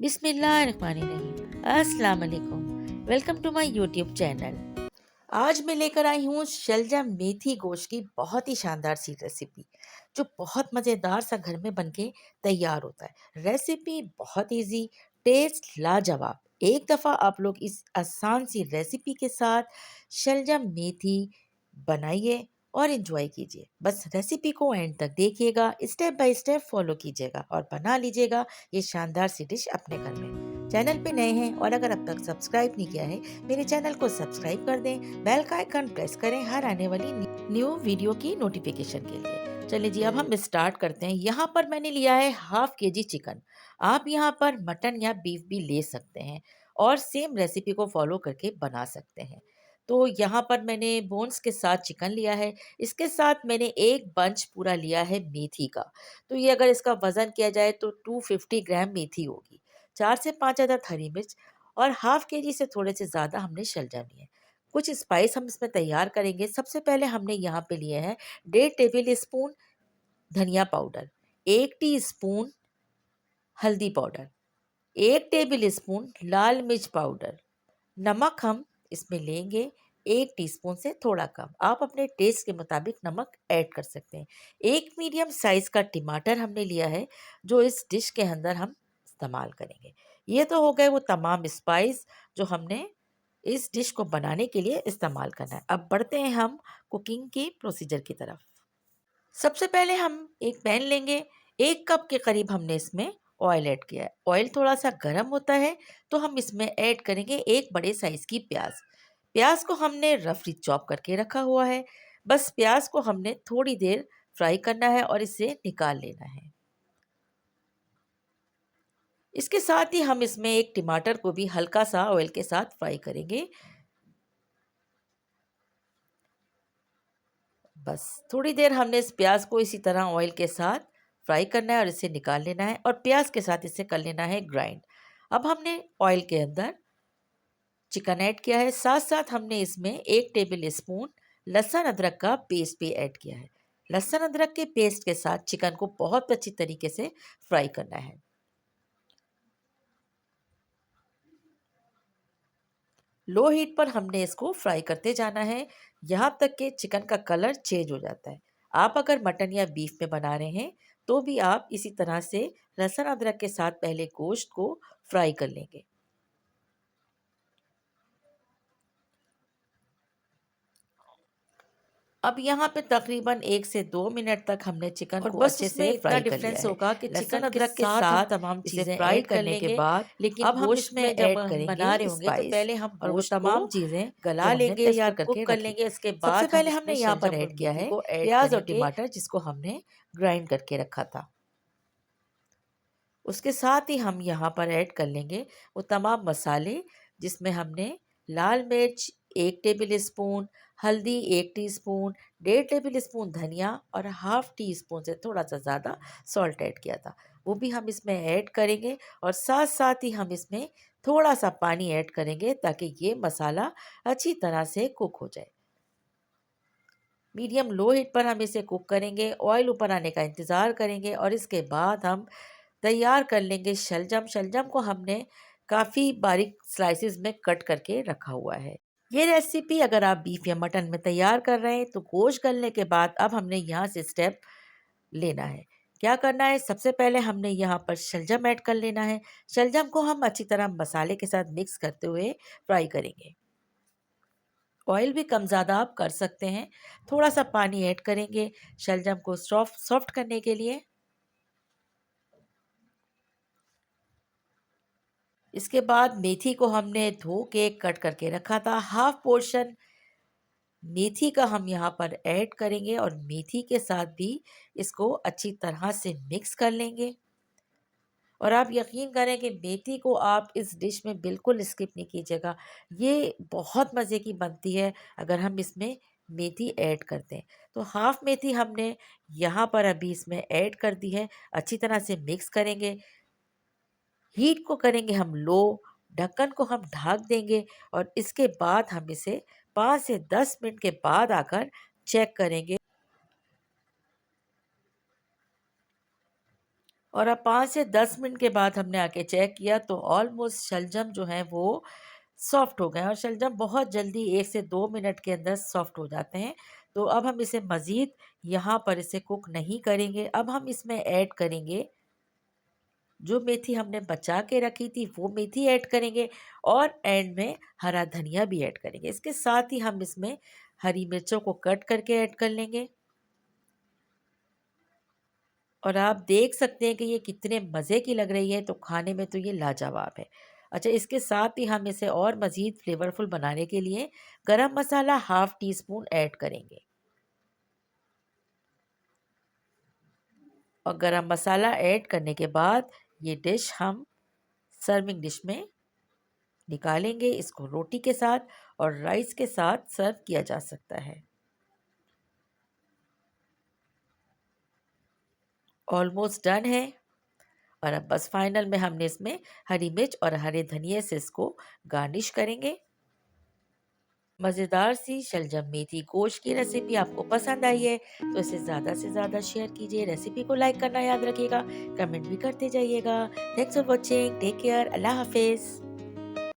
बिस्मिल्लाहिर्रहमानिर्रहीम। अस्सलाम वालेकुम। Welcome to my YouTube channel. आज मैं लेकर आई हूँ शलजम मेथी गोश्त की बहुत ही शानदार सी रेसिपी, जो बहुत मज़ेदार सा घर में बनके तैयार होता है। रेसिपी बहुत इजी, टेस्ट लाजवाब। एक दफ़ा आप लोग इस आसान सी रेसिपी के साथ शलजम मेथी बनाइए और इन्जॉय कीजिए। बस रेसिपी को एंड तक देखिएगा, स्टेप बाय स्टेप फॉलो कीजिएगा और बना लीजिएगा ये शानदार सी डिश अपने घर में। चैनल पे नए हैं और अगर अब तक सब्सक्राइब नहीं किया है, मेरे चैनल को सब्सक्राइब कर दें, बेल का आइकन प्रेस करें हर आने वाली न्यू वीडियो की नोटिफिकेशन के लिए। चलिए जी, अब हम स्टार्ट करते हैं। यहाँ पर मैंने लिया है हाफ केजी चिकन। आप यहाँ पर मटन या बीफ भी ले सकते हैं और सेम रेसिपी को फॉलो करके बना सकते हैं। तो यहाँ पर मैंने बोन्स के साथ चिकन लिया है। इसके साथ मैंने एक बंच पूरा लिया है मेथी का। तो ये अगर इसका वज़न किया जाए तो 250 ग्राम मेथी होगी। 4 से 5 अदद हरी मिर्च और हाफ केजी से थोड़े से ज़्यादा हमने शलजम लिए। कुछ स्पाइस हम इसमें तैयार करेंगे। सबसे पहले हमने यहाँ पे लिए हैं 1.5 टेबल स्पून धनिया पाउडर, 1 टीस्पून हल्दी पाउडर, 1 टेबल स्पून लाल मिर्च पाउडर। नमक हम इसमें लेंगे 1 टीस्पून से थोड़ा कम। आप अपने टेस्ट के मुताबिक नमक ऐड कर सकते हैं। एक मीडियम साइज़ का टमाटर हमने लिया है, जो इस डिश के अंदर हम इस्तेमाल करेंगे। ये तो हो गए वो तमाम स्पाइस जो हमने इस डिश को बनाने के लिए इस्तेमाल करना है। अब बढ़ते हैं हम कुकिंग की प्रोसीजर की तरफ। सबसे पहले हम एक पैन लेंगे। 1 कप के करीब हमने इसमें ऑयल ऐड किया है। ऑयल थोड़ा सा गर्म होता है तो हम इसमें ऐड करेंगे एक बड़े साइज की प्याज। प्याज को हमने रफली चॉप करके रखा हुआ है। बस प्याज को हमने थोड़ी देर फ्राई करना है और इसे निकाल लेना है। इसके साथ ही हम इसमें एक टमाटर को भी हल्का सा ऑयल के साथ फ्राई करेंगे। बस थोड़ी देर हमने इस प्याज को इसी तरह ऑयल के साथ फ्राई करना है और इसे निकाल लेना है और प्याज के साथ इसे कर लेना है ग्राइंड। अब हमने ऑयल के अंदर चिकन ऐड किया है। साथ साथ हमने इसमें 1 टेबल स्पून लहसुन अदरक का पेस्ट भी ऐड किया है। लहसुन अदरक के पेस्ट के साथ चिकन को बहुत अच्छी तरीके से फ्राई करना है। लो हीट पर हमने इसको फ्राई करते जाना है, यहाँ तक कि चिकन का कलर चेंज हो जाता है। आप अगर मटन या बीफ में बना रहे हैं तो भी आप इसी तरह से लहसुन अदरक के साथ पहले गोश्त को फ्राई कर लेंगे। अब यहाँ पे तकरीबन 1 से 2 मिनट तक हमने चिकन और को बस अच्छे उसमें से इतना फ्राई कर लिया डिफरेंस है। होगा कि लहसुन चिकन के अदरक के साथ हम साथ तमाम इसे चीज़ें फ्राई ऐड कर करने के लेंगे, बाद लेकिन अब हम गोश्त इसमें में जब ऐड हम करेंगे बना रहे होंगे तो स्पाइस पहले हम और वो गोश्त को तमाम चीज़ें जो गला हमने लेंगे, उसको तैयार करके कुक कर रखी लेंगे। थी। उसके सबसे बाद हम पहले हमने इसमें यहाँ पर शलजम और ऐड किया मेथी है को ऐड प्याज और करेंगे। टमाटर, जिसको हमने ग्राइंड करके रखा था। उसके साथ ही हम यहाँ पर ऐड कर लेंगे वो तमाम मसाले, जिसमें हमने लाल मिर्च 1 टेबल स्पून, हल्दी 1 टीस्पून, 1.5 टेबल स्पून धनिया और हाफ टी स्पून से थोड़ा सा ज़्यादा सॉल्ट ऐड किया था। वो भी हम इसमें ऐड करेंगे और साथ साथ ही हम इसमें थोड़ा सा पानी ऐड करेंगे ताकि ये मसाला अच्छी तरह से कुक हो जाए। मीडियम लो हीट पर हम इसे कुक करेंगे, ऑयल ऊपर आने का इंतज़ार करेंगे और इसके बाद हम तैयार कर लेंगे शलजम। शलजम को हमने काफ़ी बारीक स्लाइसेस में कट करके रखा हुआ है। ये रेसिपी अगर आप बीफ या मटन में तैयार कर रहे हैं तो गोश्त गलने के बाद अब हमने यहाँ से स्टेप लेना है। क्या करना है, सबसे पहले हमने यहाँ पर शलजम ऐड कर लेना है। शलजम को हम अच्छी तरह मसाले के साथ मिक्स करते हुए फ्राई करेंगे। ऑयल भी कम ज़्यादा आप कर सकते हैं। थोड़ा सा पानी ऐड करेंगे शलजम को सॉफ्ट सॉफ्ट करने के लिए। इसके बाद मेथी को हमने धो के कट करके रखा था। हाफ पोर्शन मेथी का हम यहाँ पर ऐड करेंगे और मेथी के साथ भी इसको अच्छी तरह से मिक्स कर लेंगे। और आप यकीन करें कि मेथी को आप इस डिश में बिल्कुल स्किप नहीं कीजिएगा। ये बहुत मज़े की बनती है अगर हम इसमें मेथी ऐड करते हैं। तो हाफ मेथी हमने यहाँ पर अभी इसमें ऐड कर दी है। अच्छी तरह से मिक्स करेंगे। हीट को करेंगे हम लो, ढक्कन को हम ढक देंगे और इसके बाद हम इसे 5 से 10 मिनट के बाद आकर चेक करेंगे। और अब 5 से 10 मिनट के बाद हमने आके चेक किया तो ऑलमोस्ट शलजम जो है वो सॉफ्ट हो गए हैं, और शलजम बहुत जल्दी 1 से 2 मिनट के अंदर सॉफ्ट हो जाते हैं। तो अब हम इसे मज़ीद यहाँ पर इसे कुक नहीं करेंगे। अब हम इसमें ऐड करेंगे जो मेथी हमने बचा के रखी थी, वो मेथी ऐड करेंगे, और एंड में हरा धनिया भी ऐड करेंगे। इसके साथ ही हम इसमें हरी मिर्चों को कट करके ऐड कर लेंगे। और आप देख सकते हैं कि ये कितने मज़े की लग रही है, तो खाने में तो ये लाजवाब है। अच्छा, इसके साथ ही हम इसे और मज़ीद फ्लेवरफुल बनाने के लिए गरम मसाला हाफ़ टी स्पून ऐड करेंगे। और गरम मसाला ऐड करने के बाद ये डिश हम सर्विंग डिश में निकालेंगे। इसको रोटी के साथ और राइस के साथ सर्व किया जा सकता है। ऑलमोस्ट डन है। और अब बस फाइनल में हमने इसमें हरी मिर्च और हरे धनिये से इसको गार्निश करेंगे। मज़ेदार सी शलजम मेथी गोश्त की रेसिपी आपको पसंद आई है तो इसे ज़्यादा से ज़्यादा शेयर कीजिए। रेसिपी को लाइक करना याद रखिएगा, कमेंट भी करते जाइएगा। Thanks for watching, take care, अल्लाह हाफिज़।